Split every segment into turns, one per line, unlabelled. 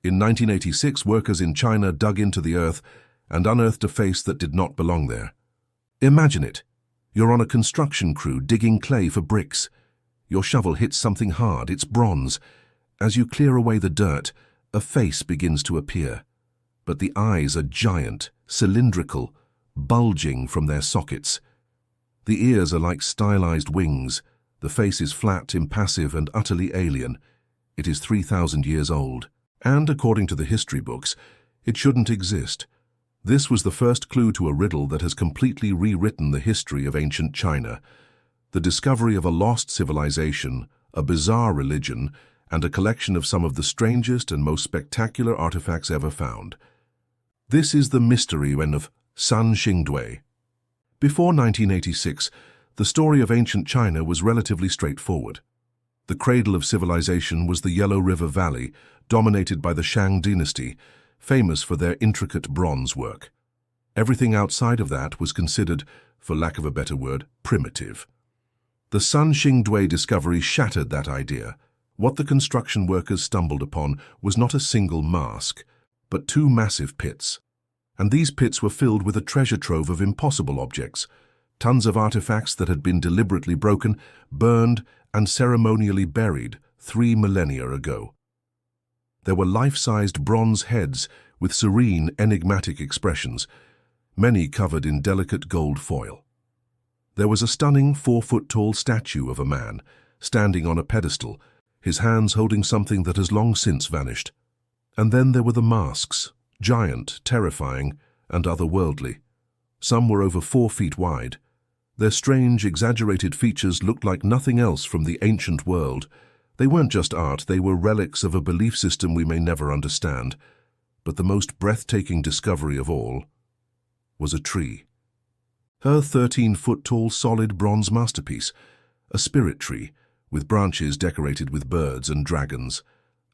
In 1986, workers in China dug into the earth and unearthed a face that did not belong there. Imagine it. You're on a construction crew digging clay for bricks. Your shovel hits something hard, it's bronze. As you clear away the dirt, a face begins to appear. But the eyes are giant, cylindrical, bulging from their sockets. The ears are like stylized wings. The face is flat, impassive, and utterly alien. It is 3,000 years old. And, according to the history books, it shouldn't exist. This was the first clue to a riddle that has completely rewritten the history of ancient China. The discovery of a lost civilization, a bizarre religion, and a collection of some of the strangest and most spectacular artifacts ever found. This is the mystery of Sanxingdui. Before 1986, the story of ancient China was relatively straightforward. The cradle of civilization was the Yellow River Valley, dominated by the Shang dynasty, famous for their intricate bronze work. Everything outside of that was considered, for lack of a better word, primitive. The Sanxingdui discovery shattered that idea. What the construction workers stumbled upon was not a single mask, but two massive pits. And these pits were filled with a treasure trove of impossible objects, tons of artifacts that had been deliberately broken, burned, and ceremonially buried 3 millennia ago. There were life-sized bronze heads with serene, enigmatic expressions, many covered in delicate gold foil. There was a stunning 4-foot-tall statue of a man, standing on a pedestal, his hands holding something that has long since vanished. And then there were the masks, giant, terrifying, and otherworldly. Some were over 4 feet wide. Their strange, exaggerated features looked like nothing else from the ancient world. They weren't just art, they were relics of a belief system we may never understand. But the most breathtaking discovery of all was a tree. Her 13-foot-tall solid bronze masterpiece, a spirit tree, with branches decorated with birds and dragons,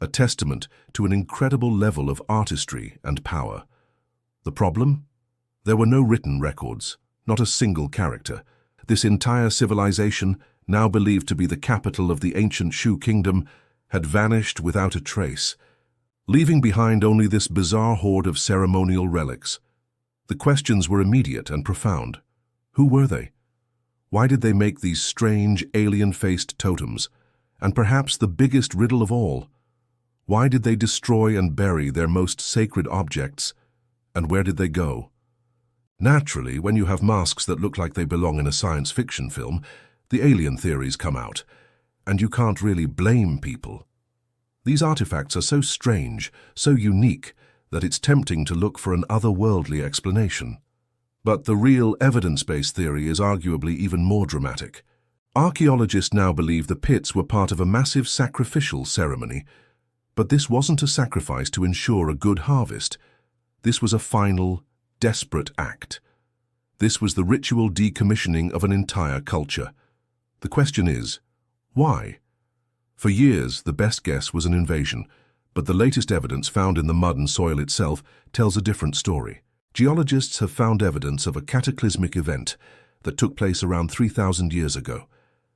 a testament to an incredible level of artistry and power. The problem? There were no written records, not a single character. This entire civilization, now believed to be the capital of the ancient Shu kingdom, had vanished without a trace, leaving behind only this bizarre hoard of ceremonial relics. The questions were immediate and profound. Who were they? Why did they make these strange, alien-faced totems? And perhaps the biggest riddle of all, why did they destroy and bury their most sacred objects? And where did they go? Naturally, when you have masks that look like they belong in a science fiction film, the alien theories come out, and you can't really blame people. These artifacts are so strange, so unique, that it's tempting to look for an otherworldly explanation. But the real evidence-based theory is arguably even more dramatic. Archaeologists now believe the pits were part of a massive sacrificial ceremony, but this wasn't a sacrifice to ensure a good harvest. This was a final, desperate act. This was the ritual decommissioning of an entire culture. The question is, why? For years, the best guess was an invasion, but the latest evidence found in the mud and soil itself tells a different story. Geologists have found evidence of a cataclysmic event that took place around 3,000 years ago.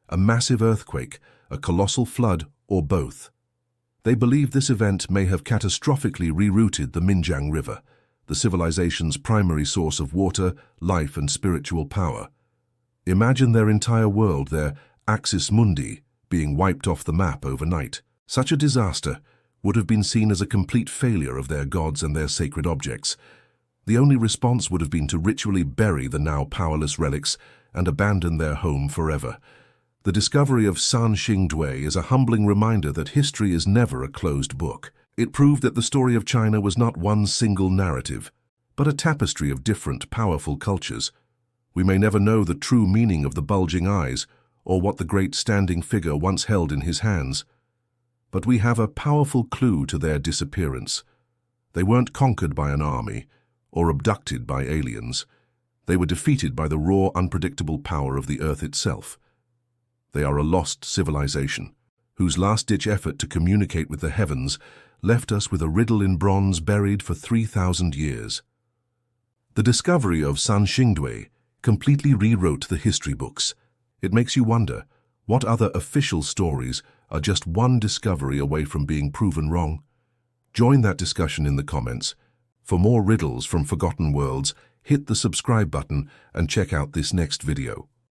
A massive earthquake, a colossal flood, or both. They believe this event may have catastrophically rerouted the Minjiang River, the civilization's primary source of water, life, and spiritual power. Imagine their entire world, their axis mundi, being wiped off the map overnight. Such a disaster would have been seen as a complete failure of their gods and their sacred objects. The only response would have been to ritually bury the now powerless relics and abandon their home forever. The discovery of Sanxingdui is a humbling reminder that history is never a closed book. It proved that the story of China was not one single narrative, but a tapestry of different, powerful cultures. We may never know the true meaning of the bulging eyes or what the great standing figure once held in his hands. But we have a powerful clue to their disappearance. They weren't conquered by an army or abducted by aliens. They were defeated by the raw, unpredictable power of the earth itself. They are a lost civilization, whose last-ditch effort to communicate with the heavens left us with a riddle in bronze buried for 3,000 years. The discovery of Sanxingdui completely rewrote the history books. It makes you wonder, what other official stories are just one discovery away from being proven wrong? Join that discussion in the comments. For more riddles from forgotten worlds, hit the subscribe button and check out this next video.